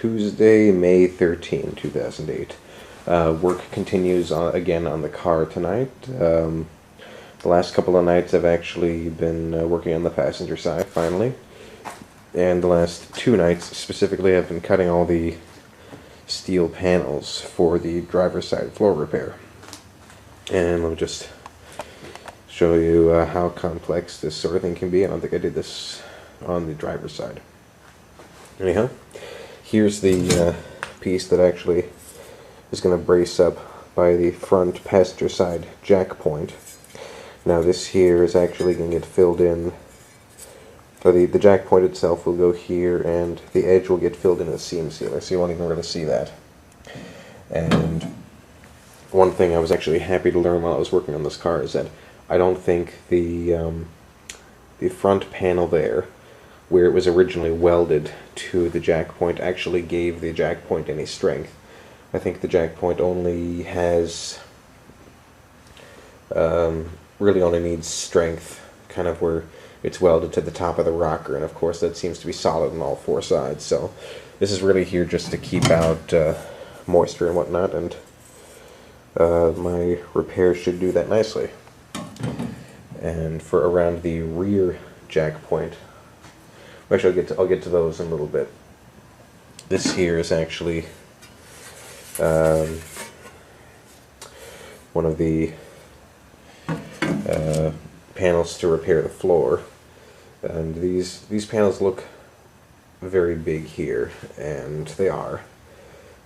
Tuesday, May 13, 2008. Work continues again on the car tonight. The last couple of nights I've actually been working on the passenger side, finally. And the last 2 nights specifically I've been cutting all the steel panels for the driver's side floor repair. And let me just show you how complex this sort of thing can be. I don't think I did this on the driver's side. Anyhow, here's the piece that actually is going to brace up by the front passenger side jack point. Now this here is actually going to get filled in, or the jack point itself will go here and the edge will get filled in with seam sealer, so you won't even really see that. And one thing I was actually happy to learn while I was working on this car is that I don't think the front panel there, where it was originally welded to the jack point, actually gave the jack point any strength. I think the jack point only has, really only needs strength kind of where it's welded to the top of the rocker, and of course that seems to be solid on all 4 sides. So this is really here just to keep out moisture and whatnot, and my repair should do that nicely. And for around the rear jack point, actually I'll get to those in a little bit. This here is actually one of the panels to repair the floor, and these panels look very big here, and they are,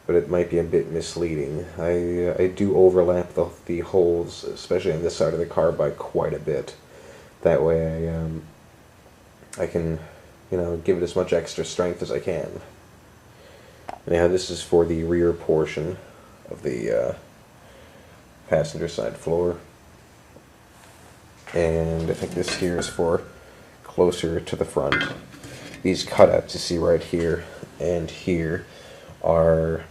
but it might be a bit misleading. I do overlap the holes, especially on this side of the car, by quite a bit. That way I can, give it as much extra strength as I can. Now this is for the rear portion of the passenger side floor, and I think this here is for closer to the front. These cutouts you see right here and here are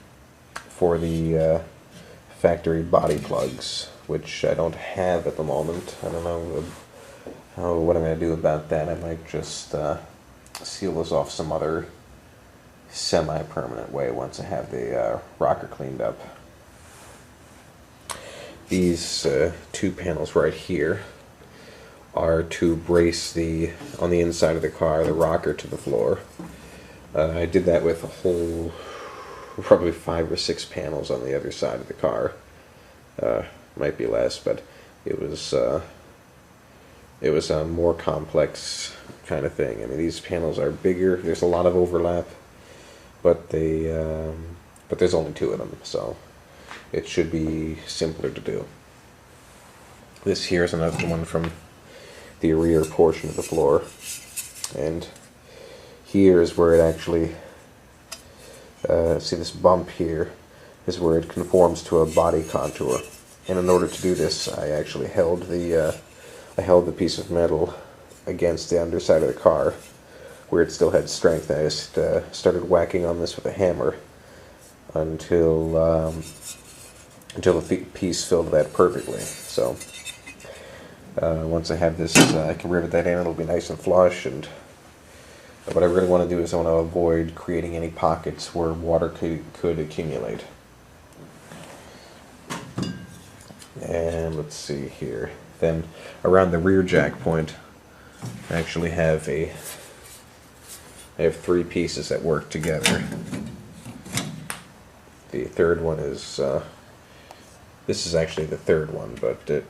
for the factory body plugs, which I don't have at the moment. I don't know what I'm going to do about that. I might just seal this off some other semi-permanent way once I have the rocker cleaned up. These 2 panels right here are to brace on the inside of the car, the rocker to the floor. I did that with a whole, probably 5 or 6 panels on the other side of the car. Might be less, but it was a more complex kind of thing. I mean, these panels are bigger. There's a lot of overlap, but there's only 2 of them, so it should be simpler to do. This here is another one from the rear portion of the floor, and here is where it actually, see this bump here is where it conforms to a body contour, and in order to do this I actually held the piece of metal against the underside of the car where it still had strength. I just started whacking on this with a hammer until the piece filled that perfectly. So once I have this, I can rivet that in. It'll be nice and flush. And what I really want to do is I want to avoid creating any pockets where water could accumulate. And let's see here. Then around the rear jack point, I actually have I have 3 pieces that work together. The third one is, this is actually the third one, but it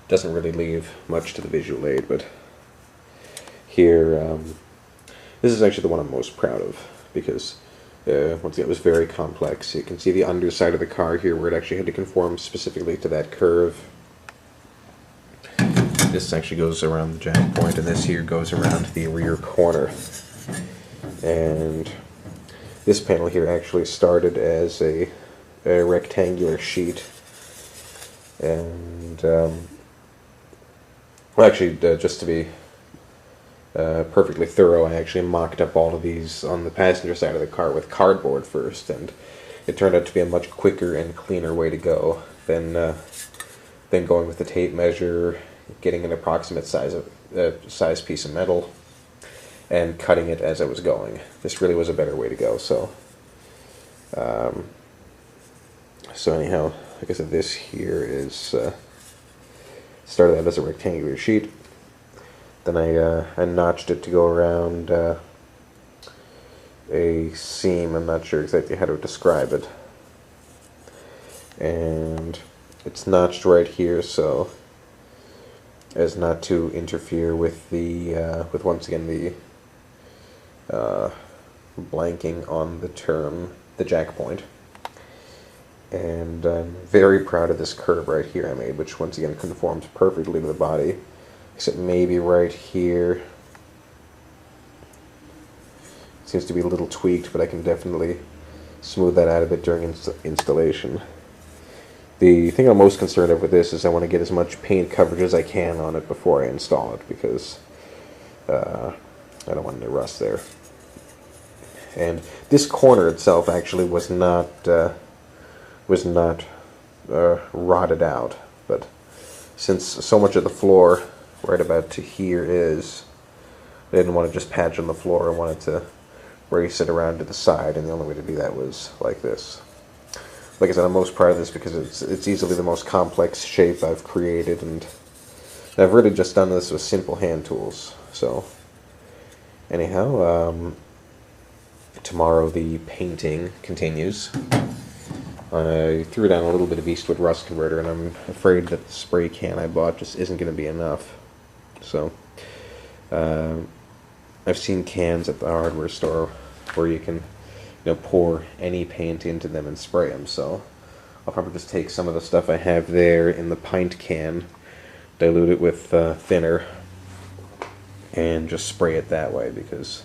doesn't really leave much to the visual aid. But here, this is actually the one I'm most proud of, because once again, it was very complex. You can see the underside of the car here where it actually had to conform specifically to that curve. This actually goes around the jack point, and this here goes around the rear corner. And this panel here actually started as a rectangular sheet, and well, actually, just to be perfectly thorough, I actually mocked up all of these on the passenger side of the car with cardboard first, and it turned out to be a much quicker and cleaner way to go than going with the tape measure, getting an approximate size piece of metal, and cutting it as I was going. This really was a better way to go. So Um, so anyhow, like I said, this here is started out as a rectangular sheet. Then I notched it to go around a seam. I'm not sure exactly how to describe it. And it's notched right here so as not to interfere with the with once again the blanking on the term, the jack point. And I'm very proud of this curve right here I made, which once again conforms perfectly to the body, except maybe right here seems to be a little tweaked, but I can definitely smooth that out a bit during installation. The thing I'm most concerned of with this is I want to get as much paint coverage as I can on it before I install it, because I don't want any rust there. And this corner itself actually was not rotted out, but since so much of the floor right about to here is, I didn't want to just patch on the floor. I wanted to race it around to the side, and the only way to do that was like this. Like I said, I'm most proud of this because it's easily the most complex shape I've created, and I've really just done this with simple hand tools. So anyhow, tomorrow the painting continues. I threw down a little bit of Eastwood rust converter, and I'm afraid that the spray can I bought just isn't going to be enough. So I've seen cans at the hardware store where you can pour any paint into them and spray them. So I'll probably just take some of the stuff I have there in the pint can, dilute it with thinner, and just spray it that way, because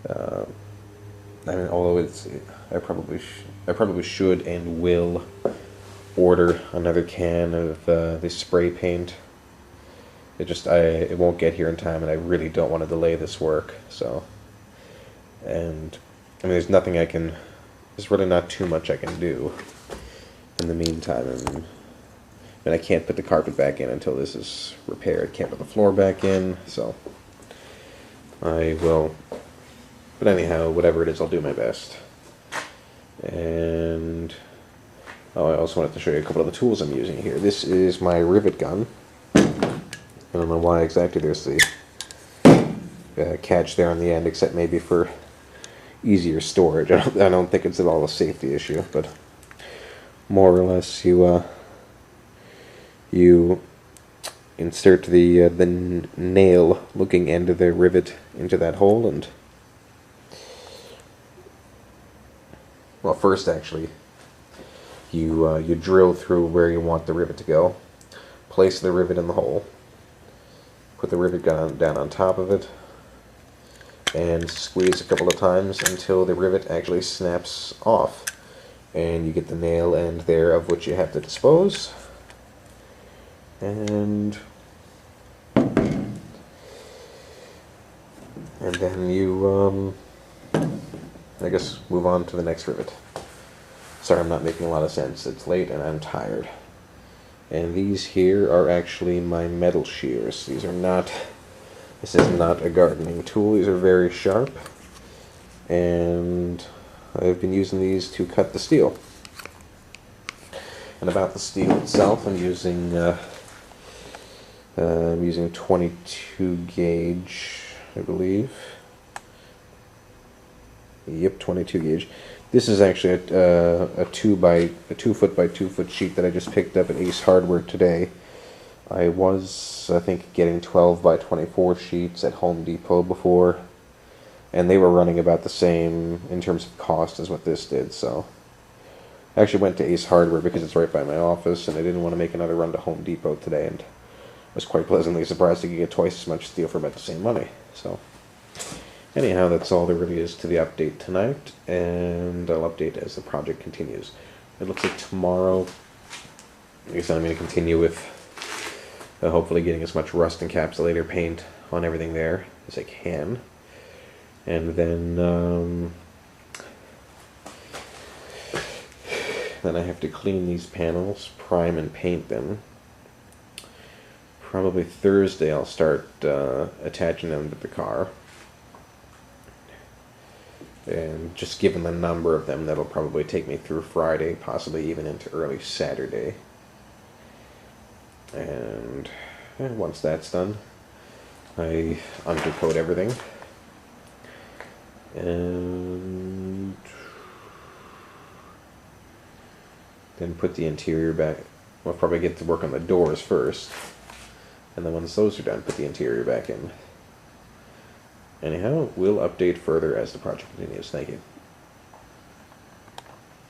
I mean, although I probably should and will order another can of this spray paint. It won't get here in time, and I really don't want to delay this work. So, and I mean, there's really not too much I can do in the meantime. And I can't put the carpet back in until this is repaired. Can't put the floor back in, so I will. But anyhow, whatever it is, I'll do my best. And I also wanted to show you a couple of the tools I'm using here. This is my rivet gun. I don't know why exactly there's the catch there on the end, except maybe for easier storage. I don't think it's at all a safety issue, but more or less you insert the nail looking end of the rivet into that hole, and well, first actually you drill through where you want the rivet to go, place the rivet in the hole, put the rivet gun down on top of it, and squeeze a couple of times until the rivet actually snaps off, and you get the nail end there of which you have to dispose. And then you I guess move on to the next rivet. Sorry, I'm not making a lot of sense. It's late and I'm tired. And these here are actually my metal shears. This is not a gardening tool. These are very sharp, and I've been using these to cut the steel. And about the steel itself, I'm using 22 gauge, I believe. Yep, 22 gauge. This is actually a 2 foot by 2 foot sheet that I just picked up at Ace Hardware today. I was, I think, getting 12 by 24 sheets at Home Depot before, and they were running about the same in terms of cost as what this did. So I actually went to Ace Hardware because it's right by my office, and I didn't want to make another run to Home Depot today, and I was quite pleasantly surprised to get twice as much steel for about the same money. So anyhow, that's all there really is to the update tonight, and I'll update as the project continues. It looks like tomorrow, I guess I'm going to continue with hopefully getting as much rust encapsulator paint on everything there as I can. And then I have to clean these panels, prime and paint them. Probably Thursday I'll start attaching them to the car. And just given the number of them, that'll probably take me through Friday, possibly even into early Saturday. And once that's done, I undercoat everything. And then put the interior back. We'll probably get to work on the doors first. And then once those are done, put the interior back in. Anyhow, we'll update further as the project continues. Thank you.